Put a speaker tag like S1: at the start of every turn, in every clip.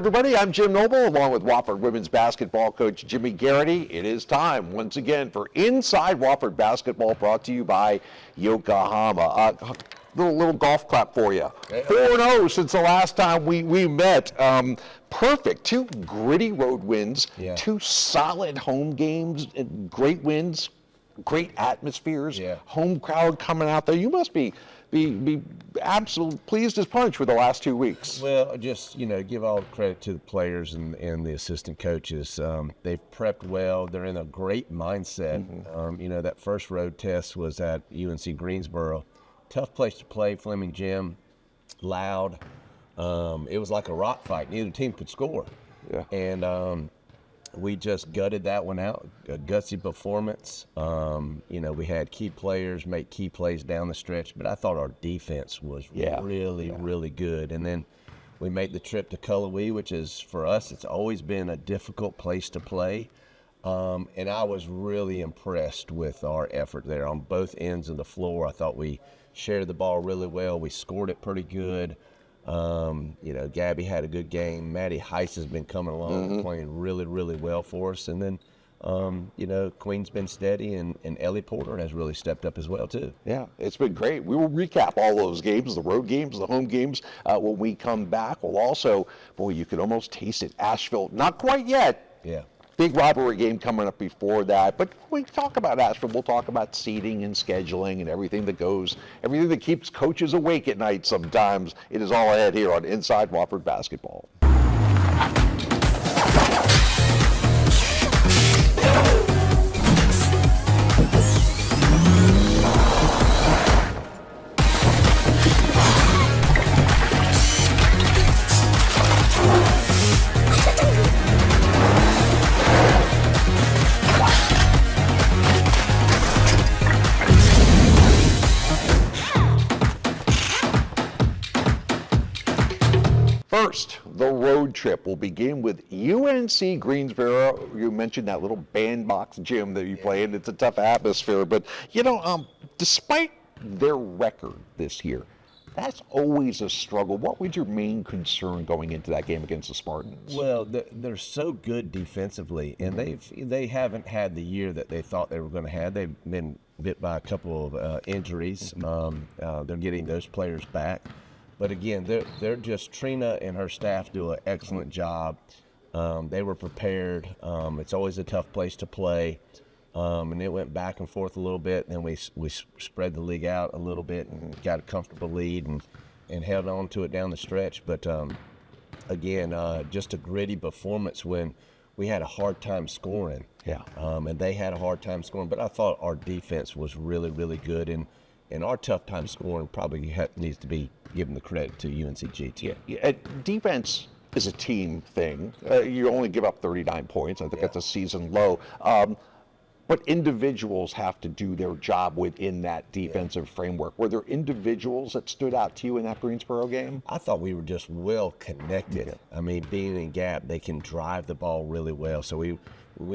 S1: everybody. I'm Jim Noble, along with Wofford women's basketball coach Jimmy Garrity. It is time, once again, for Inside Wofford Basketball, brought to you by Yokohama. Little golf clap for you. 4-0 since the last time we met. Perfect. 2 gritty road wins, 2 solid home games, great wins, great atmospheres, home crowd coming out there. You must be absolutely pleased as punch with the last 2 weeks.
S2: Well, just, give all the credit to the players and the assistant coaches. They've prepped well. They're in a great mindset. That first road test was at UNC Greensboro. Tough place to play, Fleming Gym, loud. It was like a rock fight. Neither team could score. And we just gutted that one out. A gutsy performance. We had key players make key plays down the stretch, but I thought our defense was really good. And then we made the trip to Cullowhee, which is, for us, it's always been a difficult place to play. And I was really impressed with our effort there on both ends of the floor. I thought we shared the ball really well. We scored it pretty good. Gabby had a good game. Maddie Heiss has been coming along, playing really well for us. And then, Queen's been steady, and Ellie Porter has really stepped up as well, too.
S1: Yeah, it's been great. We will recap all those games, the road games, the home games, when we come back. We'll also, you can almost taste it. Asheville, not quite yet.
S2: Yeah.
S1: Big rivalry game coming up before that. But when we talk about Asheville, we'll talk about seating and scheduling and everything that keeps coaches awake at night sometimes. It is all ahead here on Inside Wofford Basketball. First, the road trip will begin with UNC Greensboro. You mentioned that little bandbox gym that you play in. It's a tough atmosphere, but despite their record this year, that's always a struggle. What was your main concern going into that game against the Spartans?
S2: Well, they're so good defensively, and they haven't had the year that they thought they were going to have. They've been bit by a couple of injuries. They're getting those players back. But again, they're just, Trina and her staff do an excellent job. They were prepared. It's always a tough place to play. And it went back and forth a little bit. Then we spread the league out a little bit and got a comfortable lead and held on to it down the stretch. But again, just a gritty performance when we had a hard time scoring. And they had a hard time scoring. But I thought our defense was really good. And our tough time scoring probably needs to be given the credit to UNCG too.
S1: Defense is a team thing. You only give up 39 points. I think that's a season low. But individuals have to do their job within that defensive framework. Were there individuals that stood out to you in that Greensboro game?
S2: I thought we were just well connected. I mean, being in gap, they can drive the ball really well. So we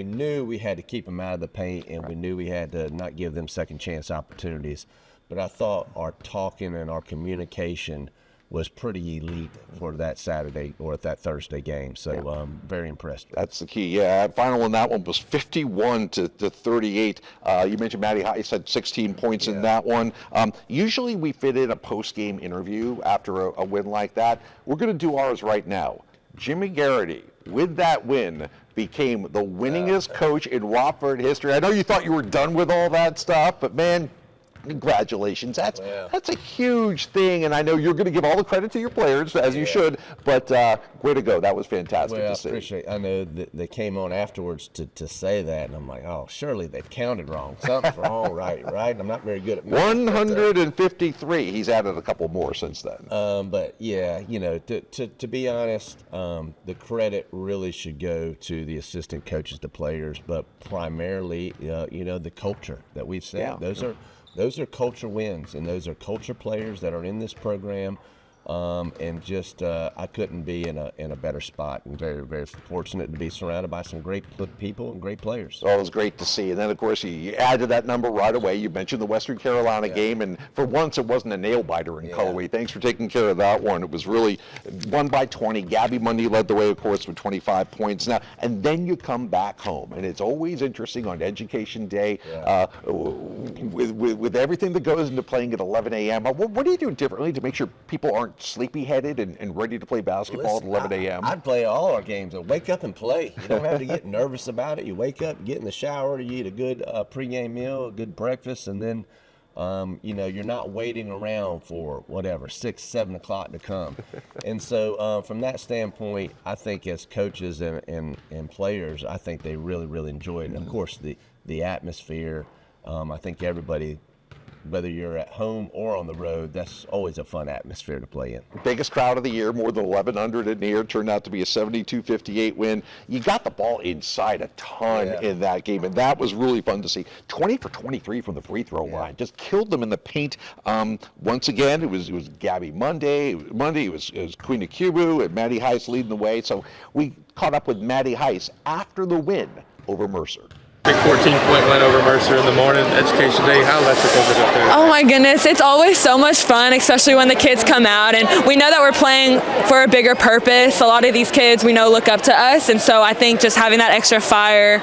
S2: knew we had to keep them out of the paint, and we knew we had to not give them second chance opportunities. But I thought our talking and our communication was pretty elite for that Saturday or that Thursday game. So very impressed.
S1: That's the key. Yeah, final on that one was 51-38. You mentioned Maddie Heiss had 16 points in that one. Usually we fit in a post-game interview after a win like that. We're going to do ours right now. Jimmy Garrity, with that win, became the winningest coach in Wofford history. I know you thought you were done with all that stuff, but man, congratulations. That's a huge thing, and I know you're going to give all the credit to your players, as you should, but way to go. That was fantastic to see.
S2: I appreciate it. I know that they came on afterwards to say that, and I'm like, oh, surely they've counted wrong. Something's wrong, right? I'm not very good at math.
S1: 153. He's added a couple more since then.
S2: But, yeah, to be honest, the credit really should go to the assistant coaches, the players, but primarily, the culture that we've set. Those are culture wins, and those are culture players that are in this program. and just I couldn't be in a better spot, and very, very fortunate to be surrounded by some great people and great players.
S1: Oh, it was great to see. And then, of course, you added that number right away. You mentioned the Western Carolina game, and for once, it wasn't a nail-biter in colorway. Thanks for taking care of that one. It was really 1 by 20. Gabby Mundy led the way, of course, with 25 points. Now, and then you come back home, and it's always interesting on Education Day with everything that goes into playing at 11 a.m. What do you do differently to make sure people aren't sleepy-headed and ready to play basketball at 11 a.m.?
S2: I'd play all our games. Wake up and play. You don't have to get nervous about it. You wake up, get in the shower, you eat a good pregame meal, a good breakfast, and then you're not waiting around for whatever 6, 7 o'clock to come. And so from that standpoint, I think as coaches and players, I think they really, really enjoy it. And of course, the atmosphere. I think everybody, whether you're at home or on the road, that's always a fun atmosphere to play in.
S1: Biggest crowd of the year, more than 1,100 in here. Turned out to be a 72-58 win. You got the ball inside a ton in that game, and that was really fun to see. 20 for 23 from the free throw line. Just killed them in the paint. Once again, it was Gabby Mundy. It was Queen Akubu and Maddie Heiss leading the way. So we caught up with Maddie Heiss after the win over Mercer.
S3: Big 14-point win over Mercer in the morning. Education Day, how electric was it up there?
S4: Oh my goodness, it's always so much fun, especially when the kids come out, and we know that we're playing for a bigger purpose. A lot of these kids we know look up to us, and so I think just having that extra fire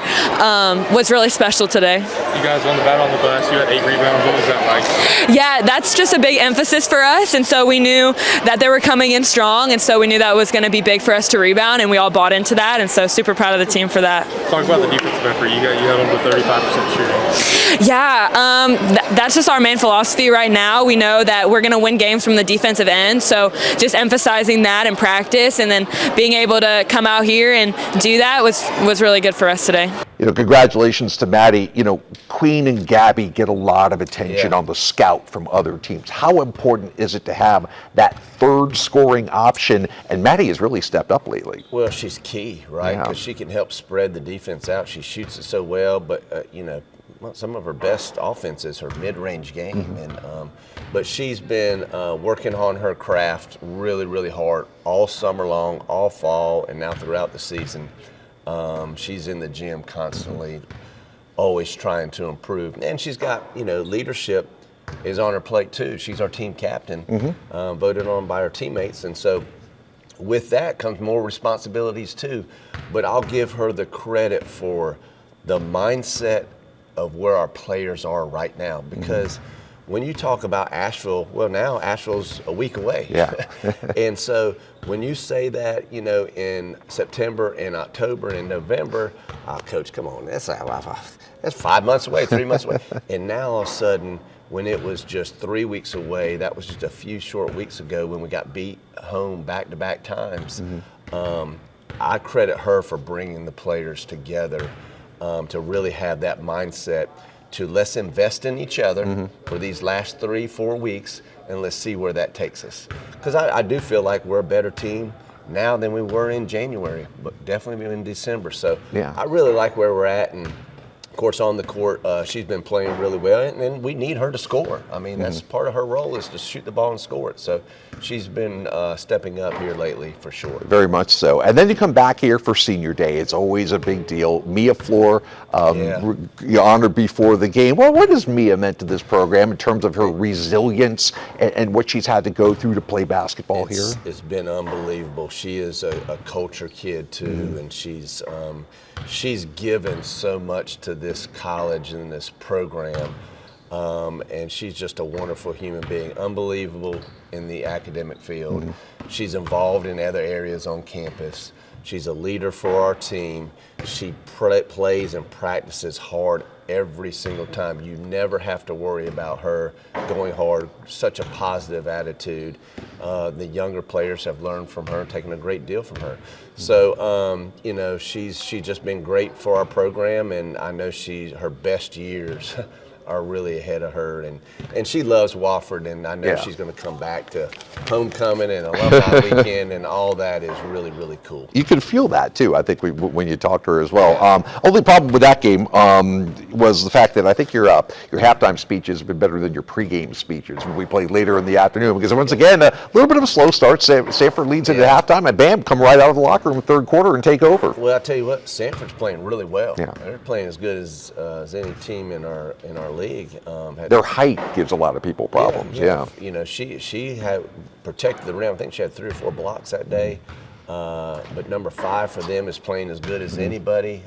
S4: was really special today.
S3: You guys won the battle on the glass. You had 8 rebounds. What was that like?
S4: Yeah, that's just a big emphasis for us, and so we knew that they were coming in strong, and so we knew that was going to be big for us to rebound, and we all bought into that, and so super proud of the team for that.
S3: Talk about the defensive effort. You held them to 35% shooting.
S4: Yeah, that's just our main philosophy right now. We know that we're going to win games from the defensive end, so just emphasizing that in practice and then being able to come out here and do that was really good for us today.
S1: Congratulations to Maddie. Queen and Gabby get a lot of attention on the scout from other teams. How important is it to have that third scoring option? And Maddie has really stepped up lately.
S2: Well, she's key, right? Because she can help spread the defense out. She shoots it so well, but some of her best offense is her mid-range game, but she's been working on her craft really, really hard all summer long, all fall, and now throughout the season. She's in the gym constantly, always trying to improve, and she's got leadership is on her plate too. She's our team captain, voted on by her teammates, and so with that comes more responsibilities too. But I'll give her the credit for the mindset of where our players are right now, because when you talk about Asheville, well, now Asheville's a week away. And so when you say that, in September and October and November, Coach, come on, that's 5 months away, 3 months away. And now all of a sudden, when it was just 3 weeks away, that was just a few short weeks ago when we got beat home back-to-back times. I credit her for bringing the players together to really have that mindset to let's invest in each other for these last 3-4 weeks, and let's see where that takes us. Because I do feel like we're a better team now than we were in January, but definitely in December. So I really like where we're at, and of course on the court, she's been playing really well, and we need her to score. I mean, that's part of her role is to shoot the ball and score it. So she's been stepping up here lately for sure.
S1: Very much so. And then you come back here for Senior Day. It's always a big deal. Mia Floor, you honored before the game. Well, what has Mia meant to this program in terms of her resilience and what she's had to go through to play basketball here? It's
S2: been unbelievable. She is a culture kid too, and she's given so much to this college and this program. And she's just a wonderful human being, unbelievable in the academic field. She's involved in other areas on campus. She's a leader for our team. She plays and practices hard every single time. You never have to worry about her going hard. Such a positive attitude. The younger players have learned from her, taken a great deal from her. So, she's just been great for our program, and I know her best years are really ahead of her, and she loves Wofford, and I know she's going to come back to homecoming and alumni weekend, and all that is really, really cool.
S1: You can feel that too, I think, when you talk to her as well. Only problem with that game was the fact that I think your halftime speeches have been better than your pregame speeches when we played later in the afternoon, because once again, a little bit of a slow start. Sanford leads into halftime, and bam, come right out of the locker room in the third quarter and take over.
S2: Well, I tell you what, Sanford's playing really well.
S1: Yeah.
S2: They're playing as good as any team in our league.
S1: Their height gives a lot of people problems. Yeah.
S2: You know, she had protected the rim. I think she had 3 or 4 blocks that day. But number 5 for them is playing as good as anybody.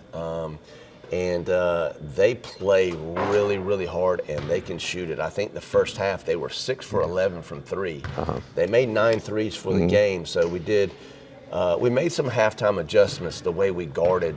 S2: And they play really, really hard, and they can shoot it. I think the first half they were 6 for 11 from 3. They made 9 threes for the game, so we made some halftime adjustments the way we guarded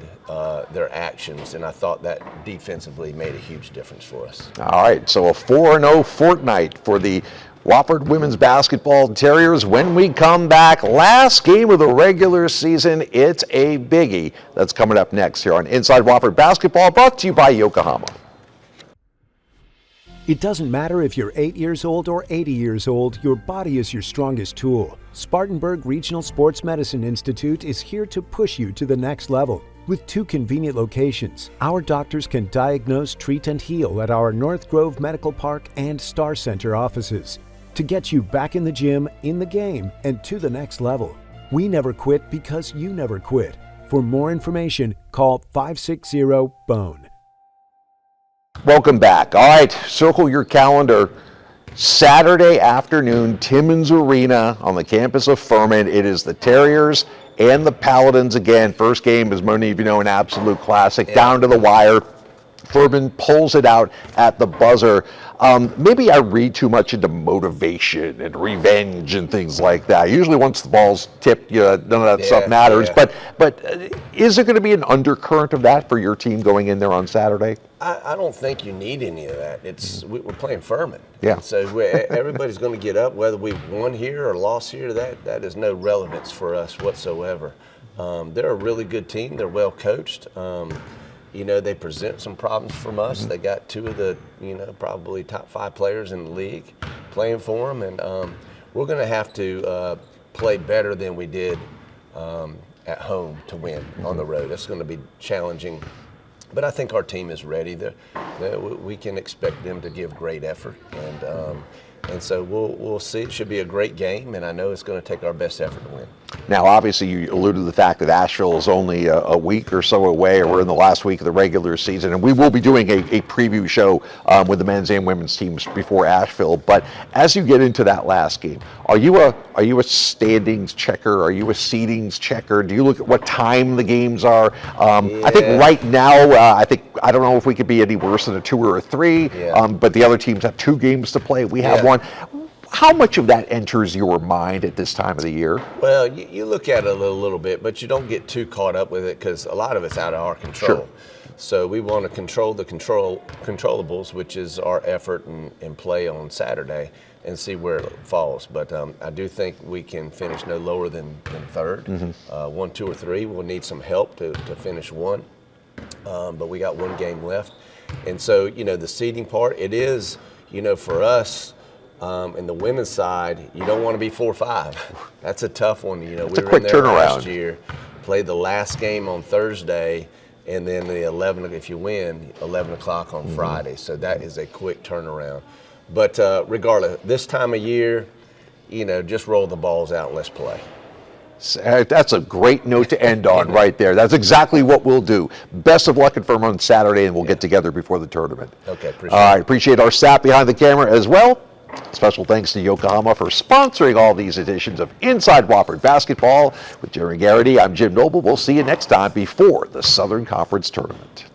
S2: their actions, and I thought that defensively made a huge difference for us.
S1: All right, so a 4-0 fortnight for the Wofford women's basketball Terriers. When we come back, last game of the regular season, it's a biggie. That's coming up next here on Inside Wofford Basketball, brought to you by Yokohama.
S5: It doesn't matter if you're 8 years old or 80 years old, your body is your strongest tool. Spartanburg Regional Sports Medicine Institute is here to push you to the next level. With 2 convenient locations, our doctors can diagnose, treat, and heal at our North Grove Medical Park and Star Center offices to get you back in the gym, in the game, and to the next level. We never quit because you never quit. For more information, call 560-BONE.
S1: Welcome back. All right, circle your calendar. Saturday afternoon, Timmons Arena on the campus of Furman. It is the Terriers and the Paladins again. First game, as many of you know, an absolute classic, down to the wire. Furman pulls it out at the buzzer. Maybe I read too much into motivation and revenge and things like that. Usually once the ball's tipped, none of that stuff matters. But is there going to be an undercurrent of that for your team going in there on Saturday?
S2: I don't think you need any of that. We're playing Furman.
S1: Yeah.
S2: So everybody's going to get up, whether we won here or lost here. That is no relevance for us whatsoever. They're a really good team. They're well coached. They present some problems from us. They got 2 of the, probably top 5 players in the league playing for them, and we're going to have to play better than we did at home to win on the road. That's going to be challenging, but I think our team is ready. We can expect them to give great effort, and so we'll see. It should be a great game, and I know it's going to take our best effort to win.
S1: Now, obviously, you alluded to the fact that Asheville is only a week or so away, or we're in the last week of the regular season, and we will be doing a preview show with the men's and women's teams before Asheville. But as you get into that last game, are you a standings checker? Are you a seedings checker? Do you look at what time the games are? I think right now, I don't know if we could be any worse than a 2 or a 3. But the other teams have 2 games to play. We have 1. How much of that enters your mind at this time of the year?
S2: Well, you look at it a little bit, but you don't get too caught up with it because a lot of it's out of our control.
S1: Sure.
S2: So we want to control the controllables, which is our effort and play on Saturday, and see where it falls. But I do think we can finish no lower than 3rd. 1, 2, or 3. We'll need some help to finish 1. But we got 1 game left. And so, the seeding part, it is, for us, in the women's side, you don't want to be 4-5. That's a tough one. We
S1: It's a
S2: were
S1: quick
S2: in there
S1: turnaround.
S2: last year, played the last game on Thursday, and then if you win, 11 o'clock on Friday. So that is a quick turnaround. But regardless, this time of year, just roll the balls out and let's play.
S1: That's a great note to end on right there. That's exactly what we'll do. Best of luck at Furman on Saturday, and we'll get together before the tournament.
S2: Okay, appreciate
S1: All right, appreciate our staff behind the camera as well. Special thanks to Yokohama for sponsoring all these editions of Inside Wofford Basketball with Jerry Garrity. I'm Jim Noble. We'll see you next time before the Southern Conference Tournament.